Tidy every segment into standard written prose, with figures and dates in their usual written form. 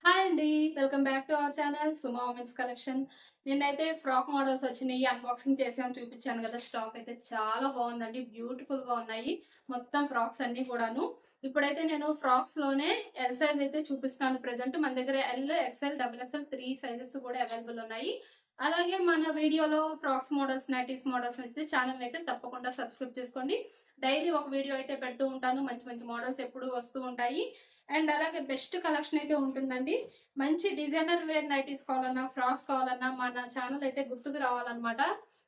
Hi అండి. Welcome back to our channel Suma women's collection. నిన్నైతే frock models వచ్చినాయి. Unboxing చేసాను, చూపించాను కదా. స్టాక్ అయితే చాలా బాగుందండి. బ్యూటిఫుల్‌గా ఉన్నాయి. మొత్తం ఫ్రాక్స్ అన్నీ కూడాను. ఇప్పుడైతే నేను ఫ్రాక్స్‌లోనే ఎల్ సైజ్ అయితే చూపిస్తున్నాను ప్రెజెంట్. మన దగ్గర L, XL, double XL 3 sizes కూడా అవైలబుల్ ఉన్నాయి. అలాగే మన వీడియోలో ఫ్రాక్స్ మోడల్స్, నైటీస్ మోడల్స్ నచ్చితే ఛానల్ అయితే తప్పకుండా సబ్స్క్రైబ్ చేసుకోండి. డైలీ ఒక వీడియో అయితే పెడుతూ ఉంటాను. మంచి మంచి మోడల్స్ ఎప్పుడూ వస్తూ ఉంటాయి. అండ్ అలాగే బెస్ట్ కలెక్షన్ అయితే ఉంటుందండి. మంచి డిజైనర్ వేర్ నైటీస్ కావాలన్నా, ఫ్రాక్స్ కావాలన్నా మన ఛానల్ అయితే గుర్తుకు రావాలన్నమాట.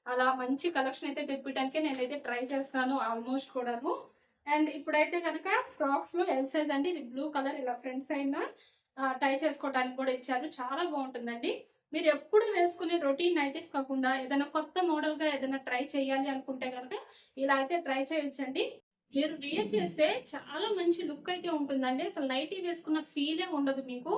అలా మంచి కలెక్షన్ అయితే తెప్పించడానికి నేనైతే ట్రై చేస్తాను ఆల్మోస్ట్ కూడాను. అండ్ ఇప్పుడైతే కనుక ఫ్రాక్స్ లో ఎల్ సైజ్ అండి. ఇది బ్లూ కలర్, ఇలా ఫ్రంట్ సైడ్ టై చేసుకోవడానికి కూడా ఇచ్చారు. చాలా బాగుంటుందండి. మీరు ఎప్పుడు వేసుకునే రొటీన్ నైటీస్ కాకుండా ఏదైనా కొత్త మోడల్ గా ఏదైనా ట్రై చేయాలి అనుకుంటే కనుక ఇలా అయితే ట్రై చేయొచ్చండి. మీరు వేర్ చేస్తే చాలా మంచి లుక్ అయితే ఉంటుందండి. అసలు నైటీ వేసుకున్న ఫీలే ఉండదు మీకు.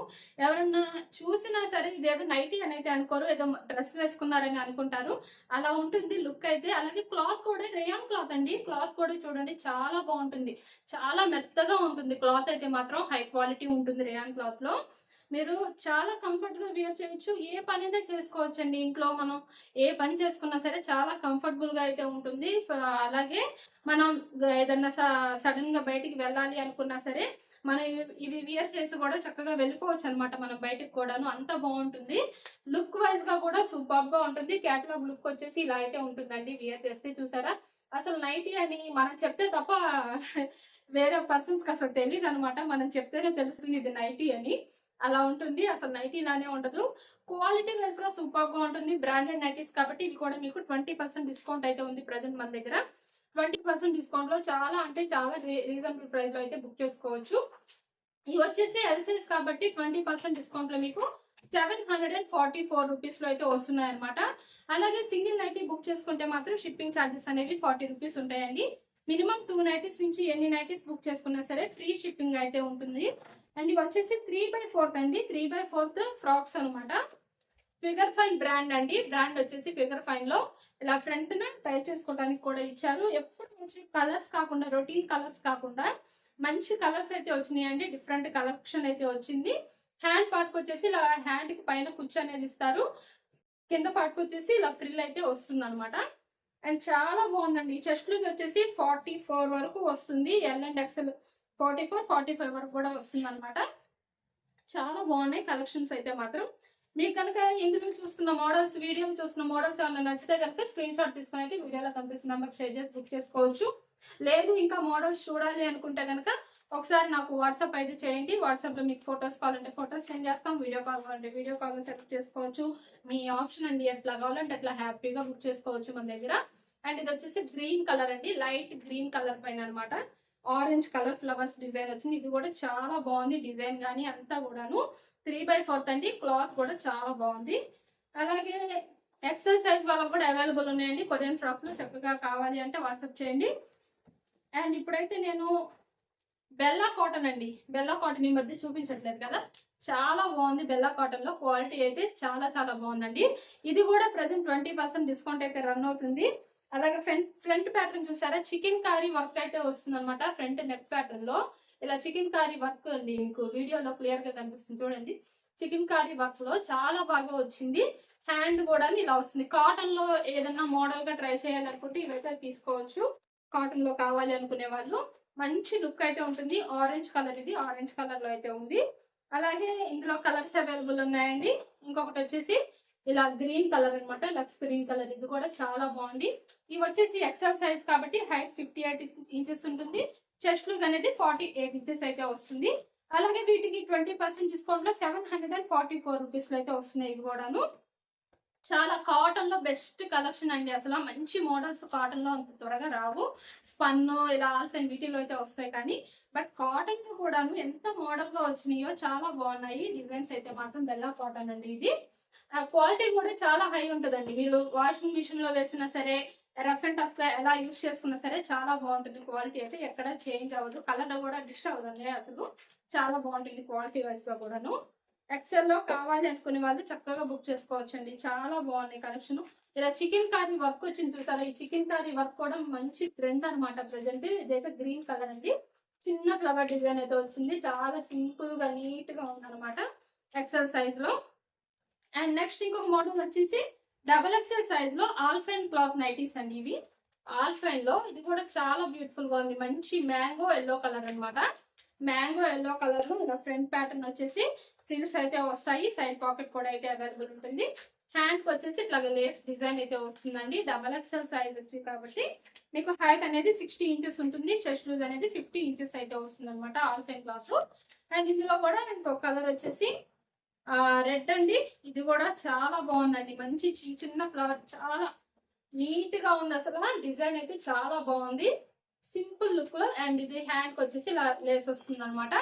ఎవరన్నా చూసినా సరే ఇదేదో నైటీ అని అయితే అనుకోరు, ఏదో డ్రెస్ వేసుకున్నారని అనుకుంటారు. అలా ఉంటుంది లుక్ అయితే. అలాగే క్లాత్ కూడా రేయాన్ క్లాత్ అండి. క్లాత్ కూడా చూడండి చాలా బాగుంటుంది. చాలా మెత్తగా ఉంటుంది క్లాత్ అయితే మాత్రం. హై క్వాలిటీ ఉంటుంది రేయాన్ క్లాత్ లో. మీరు చాలా కంఫర్ట్ గా వేర్ చేయొచ్చు. ఏ పనైనా చేసుకోవచ్చండి. ఇంట్లో మనం ఏ పని చేసుకున్నా సరే చాలా కంఫర్టబుల్ గా అయితే ఉంటుంది. అలాగే మనం ఏదన్నా సడన్ గా బయటికి వెళ్ళాలి అనుకున్నా సరే మనం ఇవి వియర్ చేసి కూడా చక్కగా వెళ్ళిపోవచ్చు అనమాట. మనం బయటికి కూడాను అంత బాగుంటుంది. లుక్ వైజ్ గా కూడా సూపర్ గా ఉంటుంది. క్యాటలాగ్ లుక్ వచ్చేసి ఇలా అయితే ఉంటుందండి వియర్ చేస్తే. చూసారా, అసలు నైటీ అని మనం చెప్తే తప్ప వేరే పర్సన్స్ కి అసలు తెలియదు అనమాట. మనం చెప్తేనే తెలుస్తుంది ఇది నైటీ అని. అలా ఉంటుంది. అసలు నైటీ లానే ఉండదు. క్వాలిటీ వైజ్ గా సూపర్ గా ఉంటుంది. బ్రాండెడ్ నైటీస్ కాబట్టి ఇవి కూడా మీకు 20% డిస్కౌంట్ అయితే ఉంది ప్రెసెంట్ మన దగ్గర. 20% డిస్కౌంట్ లో చాలా అంటే చాలా రీజనబుల్ ప్రైస్ లో అయితే బుక్ చేసుకోవచ్చు. ఇవి వచ్చేసి ఎల్ సైజ్ కాబట్టి 20% డిస్కౌంట్ లో మీకు 744 రూపీస్ లో అయితే వస్తున్నాయి అనమాట. అలాగే సింగిల్ నైటీ బుక్ చేసుకుంటే మాత్రం షిప్పింగ్ ఛార్జెస్ అనేవి 40 రూపీస్ ఉంటాయండి. మినిమం 2 నైటీస్ నుంచి ఎన్ని నైటీస్ బుక్ చేసుకున్నా సరే ఫ్రీ షిప్పింగ్ అయితే ఉంటుంది. అండ్ ఇవి వచ్చేసి 3/4 అండి. 3/4 ఫ్రాక్స్ అనమాట. ఫిగర్ ఫైన్ బ్రాండ్ అండి. బ్రాండ్ వచ్చేసి ఫిగర్ ఫైన్ లో ఇలా ఫ్రంట్ టై చేసుకోవడానికి కూడా ఇచ్చారు. ఎప్పుడు మంచి కలర్స్ కాకుండా, రొటీన్ కలర్స్ కాకుండా మంచి కలర్స్ అయితే వచ్చినాయండి. డిఫరెంట్ కలెక్షన్ అయితే వచ్చింది. హ్యాండ్ పార్ట్ వచ్చేసి ఇలా హ్యాండ్ కి పైన కుచ్చు అనేది ఇస్తారు. కింద పార్ట్ వచ్చేసి ఇలా ఫ్రిల్ అయితే వస్తుంది అనమాట. అండ్ చాలా బాగుందండి. చెస్ట్ లూజ్ వచ్చేసి 44 వరకు వస్తుంది. ఎల్ అండ్ ఎక్స్ఎల్ 44, 45 వరకు కూడా వస్తుంది అనమాట. చాలా బాగున్నాయి కలెక్షన్స్ అయితే మాత్రం. మీకు కనుక ఇందులో చూస్తున్న మోడల్స్, వీడియోలో చూస్తున్న మోడల్స్ ఏమైనా నచ్చితే కనుక స్క్రీన్ షాట్ తీసుకుని అయితే వీడియోలో కనిపిస్తున్న నెంబర్ షేర్ చేసి బుక్ చేసుకోవచ్చు. లేదు ఇంకా మోడల్స్ చూడాలి అనుకుంటే కనుక ఒకసారి నాకు వాట్సాప్ అయితే చేయండి. వాట్సాప్ లో మీకు ఫొటోస్ కావాలంటే ఫొటోస్ సెండ్ చేస్తాం. వీడియో కాల్ కావాలంటే వీడియో కాల్ సెలెక్ట్ చేసుకోవచ్చు. మీ ఆప్షన్ అండి. ఎట్లా కావాలంటే అట్లా హ్యాపీగా బుక్ చేసుకోవచ్చు మన దగ్గర. అండ్ ఇది వచ్చేసి గ్రీన్ కలర్ అండి. లైట్ గ్రీన్ కలర్ పైన అనమాట ఆరెంజ్ కలర్ ఫ్లవర్స్ డిజైన్ వచ్చింది. ఇది కూడా చాలా బాగుంది డిజైన్ గానీ అంతా కూడాను. 3/4 అండి. క్లాత్ కూడా చాలా బాగుంది. అలాగే ఎక్సెల్ సైజ్ వాళ్ళకి కూడా అవైలబుల్ ఉన్నాయండి. కొరియన్ ఫ్రాక్స్ లో చక్కగా కావాలి అంటే వాట్సాప్ చేయండి. అండ్ ఇప్పుడైతే నేను బెల్లా కాటన్ అండి. బెల్లా కాటన్ ఈ మధ్య చూపించట్లేదు కదా, చాలా బాగుంది. బెల్లా కాటన్ లో క్వాలిటీ అయితే చాలా చాలా బాగుందండి. ఇది కూడా ప్రెసెంట్ 20% డిస్కౌంట్ అయితే రన్ అవుతుంది. అలాగే ఫ్రంట్ ప్యాటర్న్ చూసారా, చికెన్ కారీ వర్క్ అయితే వస్తుంది అనమాట. ఫ్రంట్ నెక్ ప్యాటర్న్ లో ఇలా చికెన్ కారీ వర్క్ అండి. మీకు వీడియోలో క్లియర్ గా కనిపిస్తుంది చూడండి. చికెన్ కారీ వర్క్ లో చాలా బాగా వచ్చింది. హ్యాండ్ కూడా ఇలా వస్తుంది. కాటన్ లో ఏదైనా మోడల్ గా ట్రై చేయాలనుకుంటే ఇవైతే తీసుకోవచ్చు. కాటన్ లో కావాలి అనుకునే వాళ్ళు. మంచి లుక్ అయితే ఉంటుంది. ఆరెంజ్ కలర్, ఇది ఆరెంజ్ కలర్ లో అయితే ఉంది. అలాగే ఇందులో కలర్స్ అవైలబుల్ ఉన్నాయండి. ఇంకొకటి వచ్చేసి ఇలా గ్రీన్ కలర్ అనమాట. లక్స్ గ్రీన్ కలర్, ఇది కూడా చాలా బాగుంది. ఇవి వచ్చేసి ఎక్సెల్ సైజ్ కాబట్టి హైట్ 58 ఇంచెస్ ఉంటుంది. చెస్ట్ లుక్ అనేది 48 ఇంచెస్ అయితే వస్తుంది. అలాగే వీటికి 20% డిస్కౌంట్ లో 744 రూపీస్ లో అయితే వస్తున్నాయి ఇవి కూడాను. చాలా కాటన్ లో బెస్ట్ కలెక్షన్ అండి. అసలు మంచి మోడల్స్ కాటన్ లో అంత త్వరగా రావు. స్పన్ ఇలా ఆల్ఫెన్ వీటిలో అయితే వస్తాయి కానీ, బట్ కాటన్ లో కూడాను ఎంత మోడల్ గా వచ్చినాయో చాలా బాగున్నాయి. డిజైన్స్ అయితే మాత్రం బెల్లా కాటన్ అండి. ఇది క్వాలిటీ కూడా చాలా హై ఉంటుందండి. మీరు వాషింగ్ మిషన్ లో వేసినా సరే, రఫ్ అండ్ టఫ్ గా ఎలా యూస్ చేసుకున్నా సరే చాలా బాగుంటుంది. క్వాలిటీ అయితే ఎక్కడ చేంజ్ అవ్వదు. కలర్ కూడా డిస్టర్బ్ అవ్వదండి. అసలు చాలా బాగుంటుంది క్వాలిటీ వైజ్ గా కూడాను. ఎక్సెల్ లో కావాలి అనుకునే వాళ్ళు చక్కగా బుక్ చేసుకోవచ్చండి. చాలా బాగున్నాయి కలెక్షన్. ఇలా చికెన్ కారీ వర్క్ వచ్చింది చూసారా. ఈ చికెన్ కారీ వర్క్ కూడా మంచి ట్రెండ్ అనమాట ప్రెసెంట్. ఇదైతే గ్రీన్ కలర్ అండి. చిన్న ఫ్లవర్ డిజైన్ అయితే వచ్చింది. చాలా సింపుల్ గా నీట్ గా ఉందన్నమాట. ఎక్సెల్ సైజ్ లో. అండ్ నెక్స్ట్ ఇంకొక మోడల్ వచ్చేసి డబల్ ఎక్సెల్ సైజ్ లో ఆల్ఫైన్ క్లాత్ నైటీస్ అండి. ఇవి ఆల్ఫైన్ లో ఇది కూడా చాలా బ్యూటిఫుల్ గా ఉంది. మంచి మ్యాంగో ఎల్లో కలర్ అన్నమాట. మ్యాంగో ఎల్లో కలర్ లో ఇంకా ఫ్రంట్ ప్యాటర్న్ వచ్చేసి ఫ్రిల్స్ అయితే వస్తాయి. సైడ్ పాకెట్ కూడా అయితే అవైలబుల్ ఉంటుంది. హ్యాండ్ కి వచ్చేసి ఇట్లా లేస్ డిజైన్ అయితే వస్తుందండి. డబల్ ఎక్సెల్ సైజ్ వచ్చి కాబట్టి మీకు హైట్ అనేది 60 ఇంచెస్ ఉంటుంది. చెస్ట్ లూజ్ అనేది 50 ఇంచెస్ అయితే వస్తుంది అనమాట ఆల్ఫైన్ క్లాత్. అండ్ ఇందులో కూడా ఇంకో కలర్ వచ్చేసి రెడ్ అండి. ఇది కూడా చాలా బాగుందండి. మంచి చిన్న ఫ్లవర్, చాలా నీట్ గా ఉంది. అసలు డిజైన్ అయితే చాలా బాగుంది, సింపుల్ లుక్ లో. అండ్ ఇది హ్యాండ్ కి వచ్చేసి ఇలా లేస్ వస్తుంది అనమాట.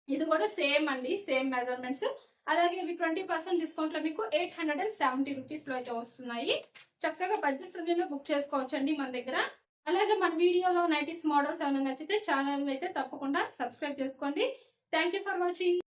ఇది కూడా సేమ్ అండి, సేమ్ మెజర్మెంట్స్. అలాగే ఇవి 20% డిస్కౌంట్ లో మీకు 870 రూపీస్ లో అయితే వస్తున్నాయి. చక్కగా బడ్జెట్ ఫ్రెండ్లీలో బుక్ చేసుకోవచ్చు అండి మన దగ్గర. అలాగే మన వీడియోలో నైటీస్ మోడల్స్ ఏమైనా నచ్చితే ఛానల్ అయితే తప్పకుండా సబ్స్క్రైబ్ చేసుకోండి. Thank you for watching.